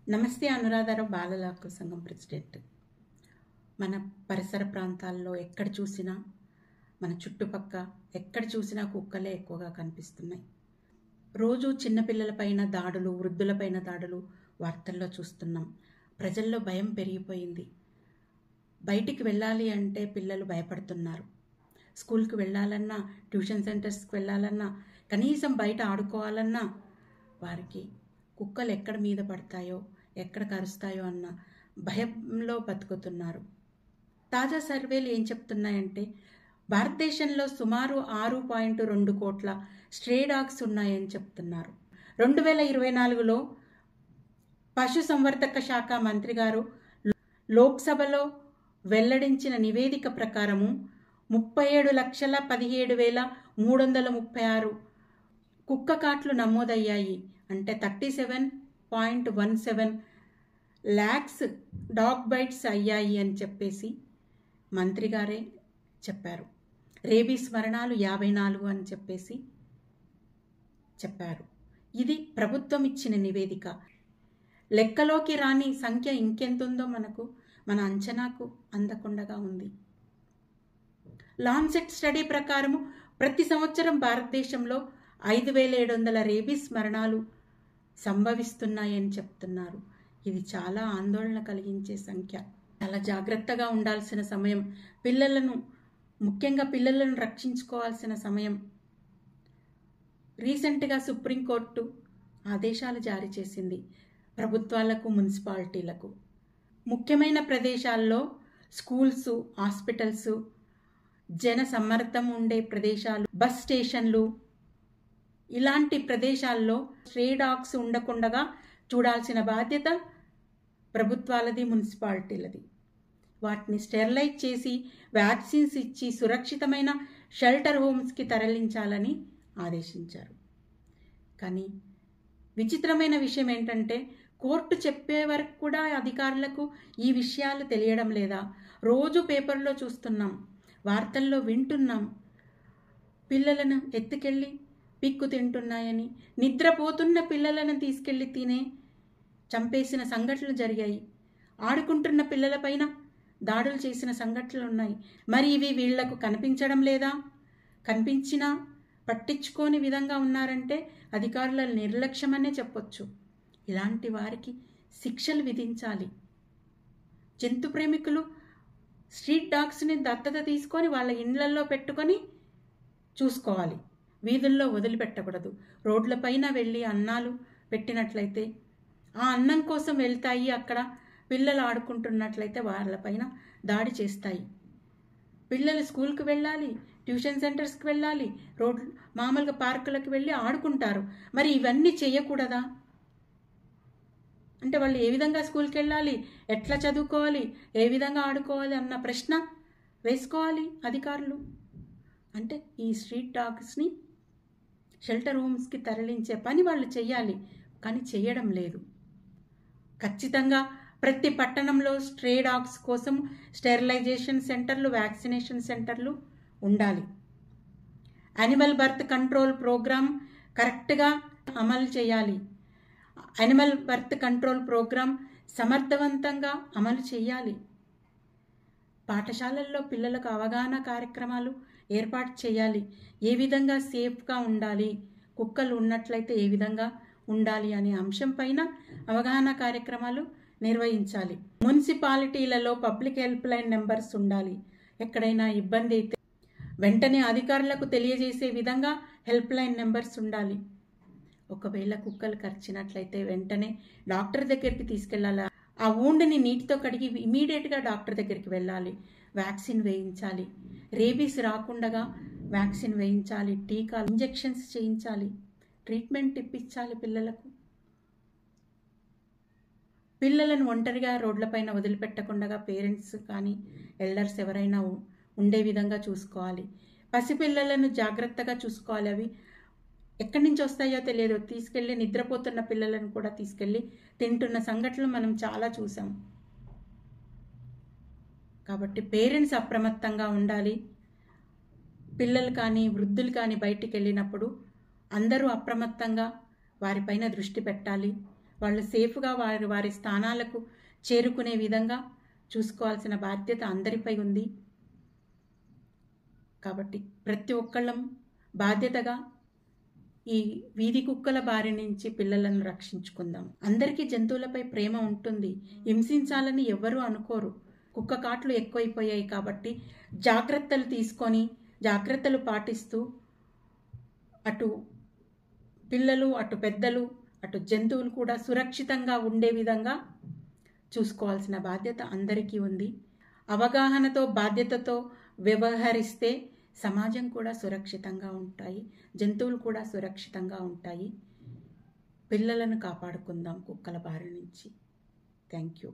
నమస్తే. అనురాధారావు బాలల హక్కుల సంఘం ప్రెసిడెంట్. మన పరిసర ప్రాంతాల్లో ఎక్కడ చూసినా, మన చుట్టుపక్క ఎక్కడ చూసినా కుక్కలే ఎక్కువగా కనిపిస్తున్నాయి. రోజు చిన్నపిల్లలపైన దాడులు, వృద్ధులపైన దాడులు వార్తల్లో చూస్తున్నాం. ప్రజల్లో భయం పెరిగిపోయింది. బయటికి వెళ్ళాలి అంటే పిల్లలు భయపడుతున్నారు. స్కూల్కి వెళ్ళాలన్నా, ట్యూషన్ సెంటర్స్కి వెళ్ళాలన్నా, కనీసం బయట ఆడుకోవాలన్నా వారికి కుక్కలు ఎక్కడ మీద పడతాయో, ఎక్కడ కరుస్తాయో అన్న భయంలో బతుకుతున్నారు. తాజా సర్వేలు ఏం చెప్తున్నాయంటే, భారతదేశంలో సుమారు 6.2 కోట్ల స్ట్రే డాగ్స్ ఉన్నాయని చెప్తున్నారు. 2024లో పశుసంవర్ధక శాఖ మంత్రి గారు లోక్సభలో వెల్లడించిన నివేదిక ప్రకారము 37,17,336 కుక్క కాట్లు నమోదయ్యాయి. అంటే 37.17 lakhs డాగ్ బైట్స్ అయ్యాయి అని చెప్పేసి మంత్రి గారే చెప్పారు. రేబీస్ మరణాలు 54 అని చెప్పేసి చెప్పారు. ఇది ప్రభుత్వం ఇచ్చిన నివేదిక. లెక్కలోకి రాని సంఖ్య ఇంకెంతుందో మన అంచనాకు అందకుండా ఉంది. లాన్సెట్ స్టడీ ప్రకారము ప్రతి సంవత్సరం భారతదేశంలో 5,700 రేబీస్ మరణాలు సంభవిస్తున్నాయని చెప్తున్నారు. ఇది చాలా ఆందోళన కలిగించే సంఖ్య. చాలా జాగ్రత్తగా ఉండాల్సిన సమయం. ముఖ్యంగా పిల్లలను రక్షించుకోవాల్సిన సమయం. రీసెంట్గా సుప్రీంకోర్టు ఆదేశాలు జారీ చేసింది ప్రభుత్వాలకు, మున్సిపాలిటీలకు. ముఖ్యమైన ప్రదేశాల్లో స్కూల్స్, హాస్పిటల్స్, జన సమ్మర్దం ఉండే ప్రదేశాలు, బస్ స్టేషన్లు, ఇలాంటి ప్రదేశాల్లో స్ట్రే డాగ్స్ ఉండకుండా చూడాల్సిన బాధ్యత ప్రభుత్వాలది, మున్సిపాలిటీలది. వాటిని స్టెరిలైజ్ చేసి, వ్యాక్సిన్స్ ఇచ్చి సురక్షితమైన షెల్టర్ హోమ్స్కి తరలించాలని ఆదేశించారు. కానీ విచిత్రమైన విషయం ఏంటంటే, కోర్టు చెప్పే వరకు కూడా అధికారులకు ఈ విషయాలు తెలియడం లేదా? రోజు పేపర్లో చూస్తున్నాం, వార్తల్లో వింటున్నాం. పిల్లలను ఎత్తుకెళ్ళి పిక్కు తింటున్నాయని, నిద్రపోతున్న పిల్లలను తీసుకెళ్లి చంపేసిన సంఘటనలు జరిగాయి. ఆడుకుంటున్న పిల్లలపైన దాడులు చేసిన సంఘటనలు ఉన్నాయి. మరి ఇవి వీళ్లకు కనిపించడం లేదా? కనిపించినా పట్టించుకోని విధంగా ఉన్నారంటే అధికారుల నిర్లక్ష్యమనే చెప్పొచ్చు. ఇలాంటి వారికి శిక్షలు విధించాలి. జంతు ప్రేమికులు స్ట్రీట్ డాగ్స్ని దత్తత తీసుకొని వాళ్ళ ఇండ్లల్లో పెట్టుకొని చూసుకోవాలి. వీధుల్లో వదిలిపెట్టకూడదు. రోడ్లపైన వెళ్ళి అన్నాలు పెట్టినట్లయితే ఆ అన్నం కోసం వెళ్తాయి. అక్కడ పిల్లలు ఆడుకుంటున్నట్లయితే వాళ్ళపైన దాడి చేస్తాయి. పిల్లలు స్కూల్కి వెళ్ళాలి, ట్యూషన్ సెంటర్స్కి వెళ్ళాలి, మామూలుగా పార్కులకు వెళ్ళి ఆడుకుంటారు. మరి ఇవన్నీ చేయకూడదా? అంటే వాళ్ళు ఏ విధంగా స్కూల్కి వెళ్ళాలి, ఎట్లా చదువుకోవాలి, ఏ విధంగా ఆడుకోవాలి అన్న ప్రశ్న వేసుకోవాలి అధికారులు. అంటే ఈ స్ట్రీట్ డాగ్స్ని షెల్టర్ హోమ్స్కి తరలించే పని వాళ్ళు చెయ్యాలి. కానీ చేయడం లేదు. ఖచ్చితంగా ప్రతి పట్టణంలో స్ట్రే డాగ్స్ కోసం స్టెరిలైజేషన్ సెంటర్లు, వ్యాక్సినేషన్ సెంటర్లు ఉండాలి. యానిమల్ బర్త్ కంట్రోల్ ప్రోగ్రామ్ కరెక్ట్గా అమలు చేయాలి. యానిమల్ బర్త్ కంట్రోల్ ప్రోగ్రామ్ సమర్థవంతంగా అమలు చేయాలి. పాఠశాలల్లో పిల్లలకు అవగాహన కార్యక్రమాలు ఏర్పాటు చేయాలి. ఏ విధంగా సేఫ్గా ఉండాలి, కుక్కలు ఉన్నట్లయితే ఏ విధంగా ఉండాలి అనే అంశం పైన అవగాహన కార్యక్రమాలు నిర్వహించాలి. మున్సిపాలిటీలలో పబ్లిక్ హెల్ప్ లైన్ నెంబర్స్ ఉండాలి. ఎక్కడైనా ఇబ్బంది అయితే వెంటనే అధికారులకు తెలియజేసే విధంగా హెల్ప్ లైన్ నెంబర్స్ ఉండాలి. ఒకవేళ కుక్కలు కరిచినట్లయితే వెంటనే డాక్టర్ దగ్గరికి తీసుకెళ్ళాలి. ఆ ఊండ్ని నీటితో కడిగి ఇమీడియట్గా డాక్టర్ దగ్గరికి వెళ్ళాలి. వ్యాక్సిన్ వేయించాలి. రేబీస్ రాకుండా వ్యాక్సిన్ వేయించాలి. టీకాలు, ఇంజెక్షన్స్ చేయించాలి. ట్రీట్మెంట్ ఇప్పించాలి పిల్లలకు. పిల్లలను ఒంటరిగా రోడ్లపైన వదిలిపెట్టకుండా పేరెంట్స్ కానీ ఎల్డర్స్ ఎవరైనా ఉండే విధంగా చూసుకోవాలి. పసిపిల్లలను జాగ్రత్తగా చూసుకోవాలి. అవి ఎక్కడి నుంచి వస్తాయో తెలియదు. తీసుకెళ్ళి నిద్రపోతున్న పిల్లలను కూడా తీసుకెళ్ళి తింటున్న సంఘటనలు మనం చాలా చూసాం. కాబట్టి పేరెంట్స్ అప్రమత్తంగా ఉండాలి. పిల్లలు కానీ వృద్ధులు కానీ బయటికి వెళ్ళినప్పుడు అందరూ అప్రమత్తంగా వారిపైన దృష్టి పెట్టాలి. వాళ్ళు సేఫ్గా వారి స్థానాలకు చేరుకునే విధంగా చూసుకోవాల్సిన బాధ్యత అందరిపై ఉంది. కాబట్టి ప్రతి ఒక్కళ్ళం బాధ్యతగా ఈ వీధి కుక్కల బారి నుంచి పిల్లలను రక్షించుకుందాం. అందరికీ జంతువులపై ప్రేమ ఉంటుంది, హింసించాలని ఎవ్వరూ అనుకోరు. కుక్క కాట్లు ఎక్కువైపోయాయి కాబట్టి జాగ్రత్తలు పాటిస్తూ అటు పిల్లలు, అటు పెద్దలు, అటు జంతువులు కూడా సురక్షితంగా ఉండే విధంగా చూసుకోవాల్సిన బాధ్యత అందరికీ ఉంది. అవగాహనతో బాధ్యతతో వ్యవహరిస్తే సమాజం కూడా సురక్షితంగా ఉంటాయి, జంతువులు కూడా సురక్షితంగా ఉంటాయి. పిల్లలను కాపాడుకుందాం కుక్కల బారి నుంచి. Thank you.